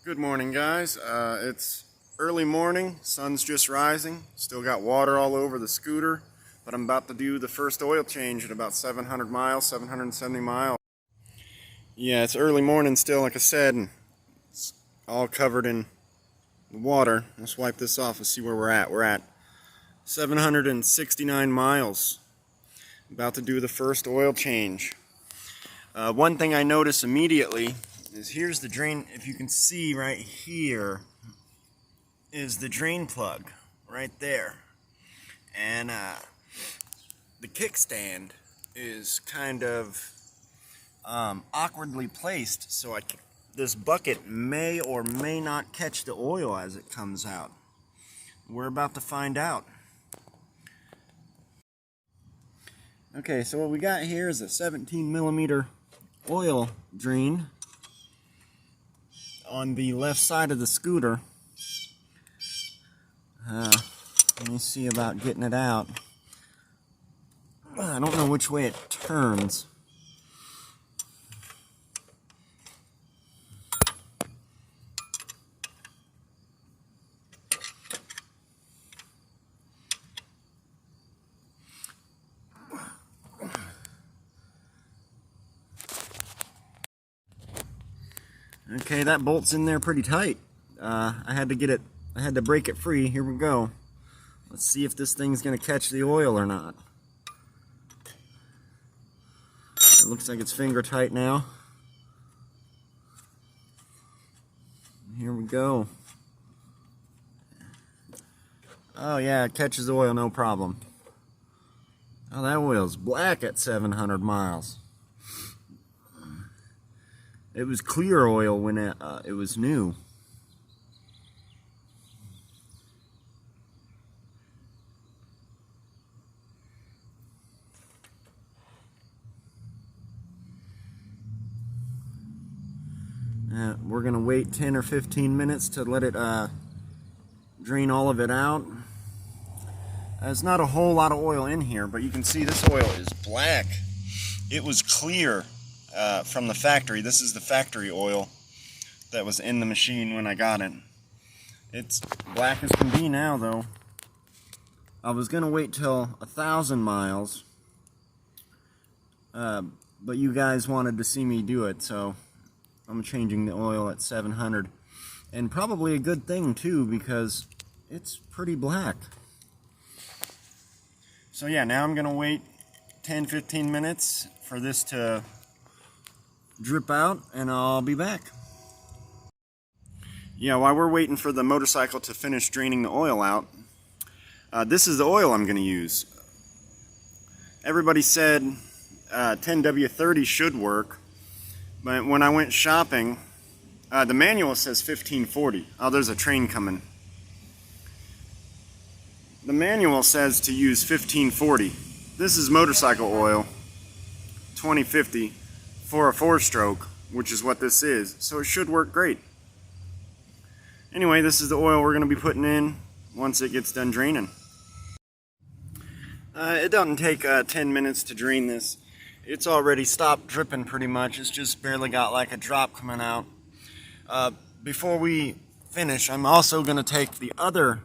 Good morning, guys. It's early morning, sun's just rising, still got water all over the scooter, but I'm about to do the first oil change at about 700 miles, 770 miles. Yeah, it's early morning still, like I said, and it's all covered in water. Let's wipe this off and see where we're at. We're at 769 miles. About to do the first oil change. One thing I notice immediately is here's the drain. If you can see right here is the drain plug right there, and the kickstand is kind of awkwardly placed, so this bucket may or may not catch the oil as it comes out. We're about to find out. Okay, so what we got here is a 17mm oil drain on the left side of the scooter. Let me see about getting it out. I don't know which way it turns. Okay, that bolt's in there pretty tight. I had to break it free. Here we go. Let's see if this thing's gonna catch the oil or not. It looks like it's finger tight now. Here we go. Oh yeah, it catches oil, no problem. Oh, that oil's black at 700 miles. It was clear oil when it was new. We're gonna wait 10 or 15 minutes to let it drain all of it out. There's not a whole lot of oil in here, but you can see this oil is black. It was clear from the factory. This is the factory oil that was in the machine when I got it. It's black as can be now, though. I was gonna wait till 1,000 miles, but you guys wanted to see me do it, so I'm changing the oil at 700. And probably a good thing too, because it's pretty black. So yeah, now I'm gonna wait 10-15 minutes for this to drip out, and I'll be back. Yeah, while we're waiting for the motorcycle to finish draining the oil out, this is the oil I'm gonna use. Everybody said 10W30 should work, but when I went shopping, the manual says 1540. Oh, there's a train coming. The manual says to use 1540. This is motorcycle oil, 2050, for a 4-stroke, which is what this is, so it should work great. Anyway, this is the oil we're going to be putting in once it gets done draining. It doesn't take 10 minutes to drain this. It's already stopped dripping pretty much. It's just barely got like a drop coming out. Before we finish, I'm also going to take the other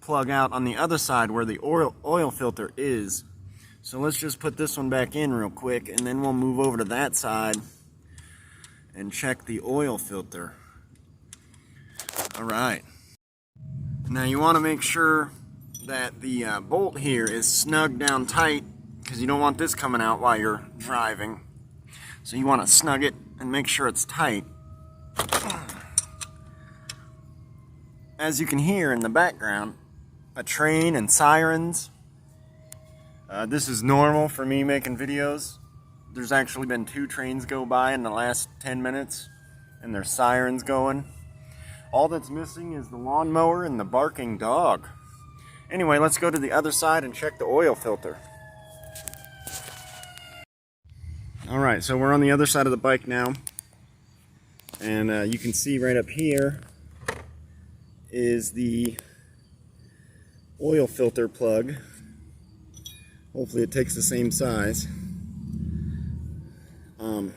plug out on the other side where the oil filter is. So let's just put this one back in real quick, and then we'll move over to that side and check the oil filter. Alright. Now you want to make sure that the bolt here is snug down tight, because you don't want this coming out while you're driving. So you want to snug it and make sure it's tight. As you can hear in the background, a train and sirens. This is normal for me making videos. There's actually been 2 trains go by in the last 10 minutes, and there's sirens going. All that's missing is the lawnmower and the barking dog. Anyway, let's go to the other side and check the oil filter. Alright, so we're on the other side of the bike now, and you can see right up here is the oil filter plug. Hopefully it takes the same size. We're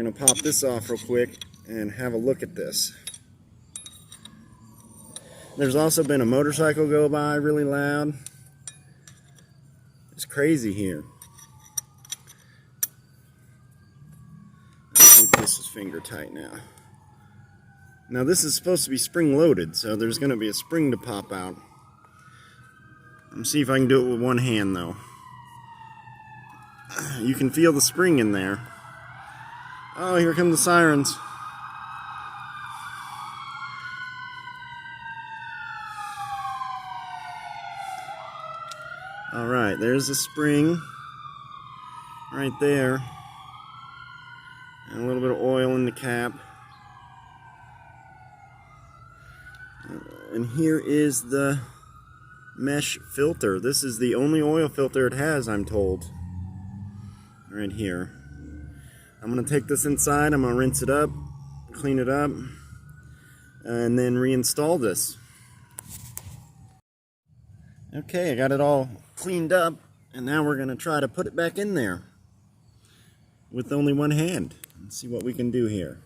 going to pop this off real quick and have a look at this. There's also been a motorcycle go by really loud. It's crazy here. I think this is finger tight now. Now this is supposed to be spring loaded, so there's going to be a spring to pop out. Let me see if I can do it with one hand though. You can feel the spring in there. Oh, here come the sirens. Alright, there's the spring right there. And a little bit of oil in the cap. And here is the mesh filter. This is the only oil filter it has, I'm told. Right here. I'm going to take this inside, I'm going to rinse it up, clean it up, and then reinstall this. Okay, I got it all cleaned up, and now we're going to try to put it back in there with only one hand. Let's see what we can do here.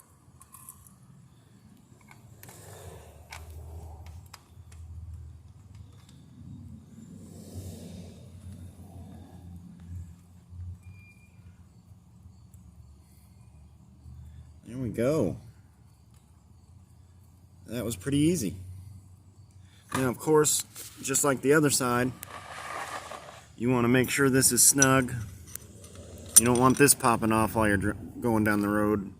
There we go. That was pretty easy. Now, of course, just like the other side, you want to make sure this is snug. You don't want this popping off while you're going down the road.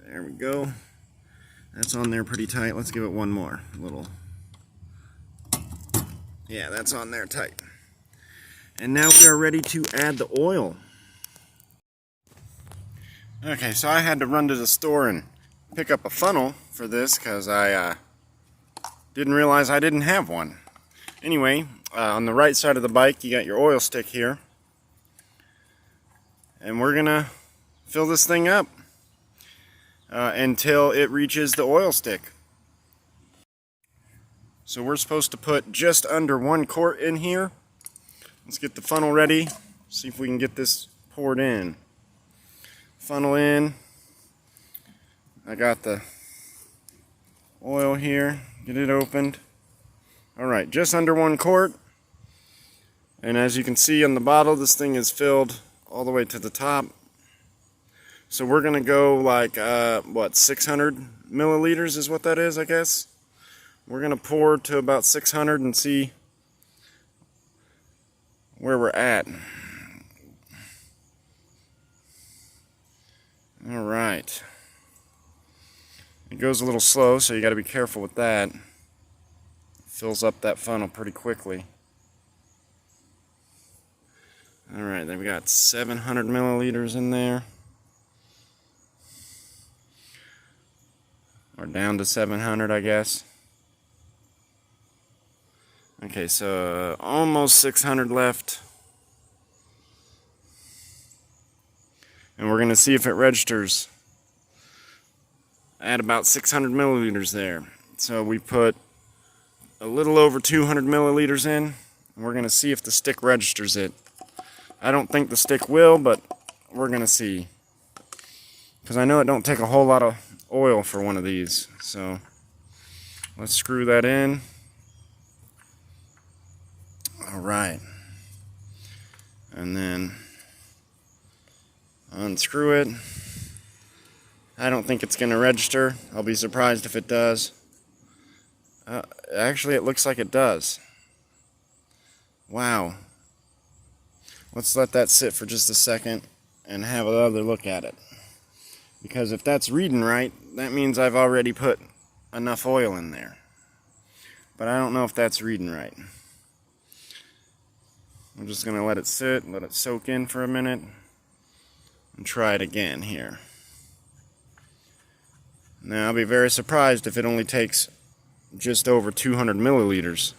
There we go. That's on there pretty tight. Let's give it one more little. Yeah, that's on there tight. And now we are ready to add the oil. Okay, so I had to run to the store and pick up a funnel for this because I didn't realize I didn't have one. Anyway, on the right side of the bike, you got your oil stick here. And we're gonna fill this thing up until it reaches the oil stick. So we're supposed to put just under 1 quart in here. Let's get the funnel ready, see if we can get this poured in. Funnel in. I got the oil here. Get it opened. Alright, just under 1 quart. And as you can see on the bottle, this thing is filled all the way to the top. So we're going to go like, 600 milliliters is what that is, I guess. We're going to pour to about 600 and see where we're at. Alright. It goes a little slow, so you got to be careful with that. It fills up that funnel pretty quickly. Alright, then we got 700 milliliters in there. Or down to 700, I guess. Okay, so almost 600 left. And we're going to see if it registers at about 600 milliliters there. So we put a little over 200 milliliters in, and we're going to see if the stick registers it. I don't think the stick will, but we're going to see. Because I know it don't take a whole lot of oil for one of these. So let's screw that in. Alright. And then unscrew it. I don't think it's going to register. I'll be surprised if it does. Actually, it looks like it does. Wow. Let's let that sit for just a second and have another look at it. Because if that's reading right, that means I've already put enough oil in there. But I don't know if that's reading right. I'm just going to let it sit, let it soak in for a minute, and try it again here. Now, I'll be very surprised if it only takes just over 200 milliliters.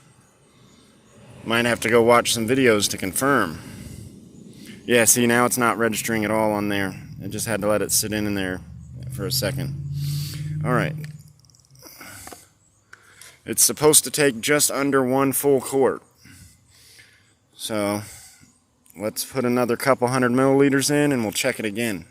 Might have to go watch some videos to confirm. Yeah, see, now it's not registering at all on there. I just had to let it sit in there for a second. Alright. It's supposed to take just under 1 full quart. So, let's put another couple hundred milliliters in and we'll check it again.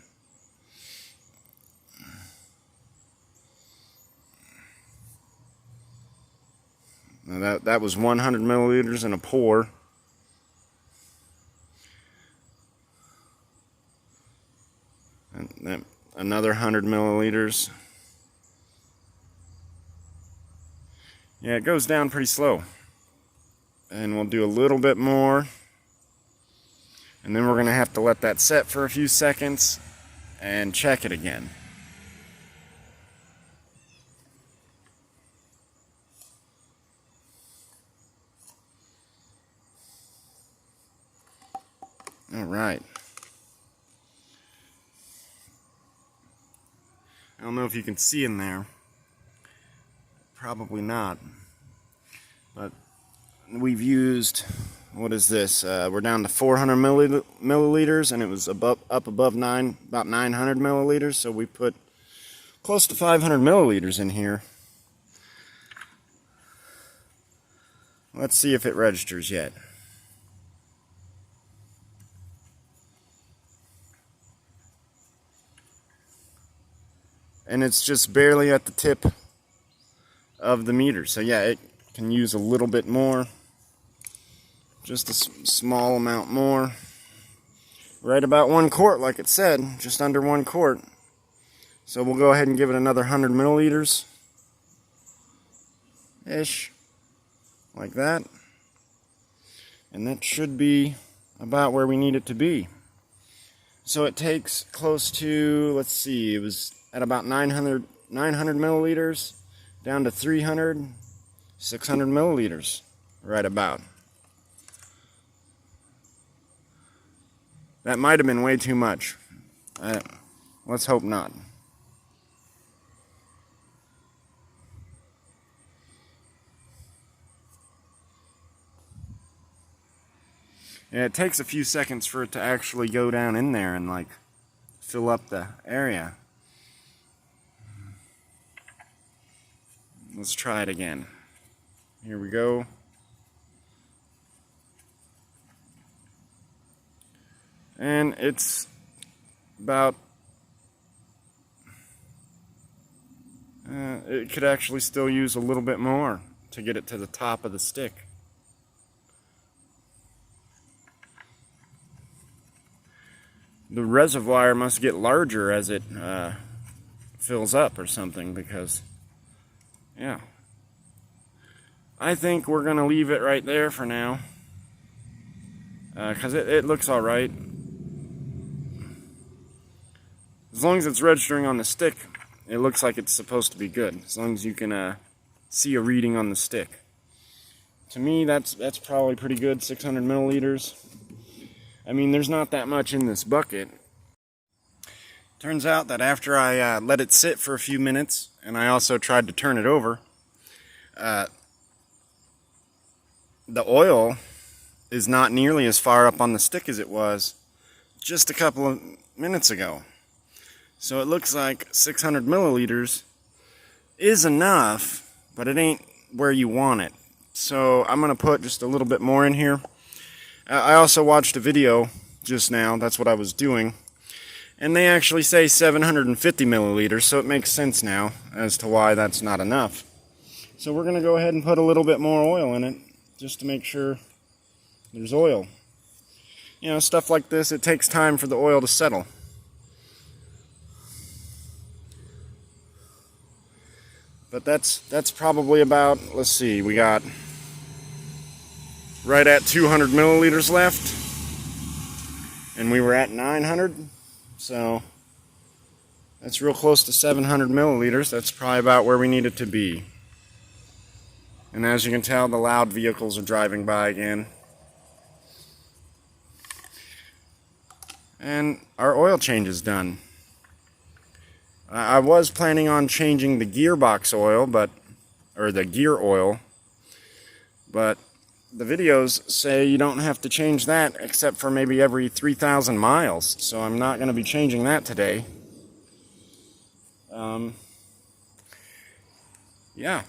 Now that was 100 milliliters in a pour. And then another 100 milliliters. Yeah, it goes down pretty slow. And we'll do a little bit more. And then we're going to have to let that set for a few seconds and check it again. All right. I don't know if you can see in there. Probably not. But we've used, what is this? We're down to 400 milliliters, and it was up above about 900 milliliters. So we put close to 500 milliliters in here. Let's see if it registers yet. And it's just barely at the tip of the meter. So yeah, it can use a little bit more. Just a small amount more. Right about 1 quart, like it said, just under 1 quart. So we'll go ahead and give it another 100 milliliters. Ish. Like that. And that should be about where we need it to be. So it takes close to, let's see, it was at about 900 milliliters, down to 300, 600 milliliters, right about. That might have been way too much. Let's hope not. Yeah, it takes a few seconds for it to actually go down in there and like fill up the area. Let's try it again. Here we go. And it's about, it could actually still use a little bit more to get it to the top of the stick. The reservoir must get larger as it fills up or something, because yeah, I think we're gonna leave it right there for now, because it looks all right. As long as it's registering on the stick, it looks like it's supposed to be good. As long as you can see a reading on the stick. To me, that's probably pretty good. 600 milliliters. I mean, there's not that much in this bucket. Turns out that after I let it sit for a few minutes, and I also tried to turn it over, the oil is not nearly as far up on the stick as it was just a couple of minutes ago. So it looks like 600 milliliters is enough, but it ain't where you want it. So I'm going to put just a little bit more in here. I also watched a video just now, that's what I was doing, and they actually say 750 milliliters, so it makes sense now as to why that's not enough. So we're going to go ahead and put a little bit more oil in it, just to make sure there's oil. You know, stuff like this, it takes time for the oil to settle. But that's probably about, let's see, we got right at 200 milliliters left, and we were at 900, so that's real close to 700 milliliters. That's probably about where we need it to be. And as you can tell, the loud vehicles are driving by again. And our oil change is done. I was planning on changing the gearbox oil, or the gear oil, but the videos say you don't have to change that except for maybe every 3,000 miles, so I'm not going to be changing that today. Yeah,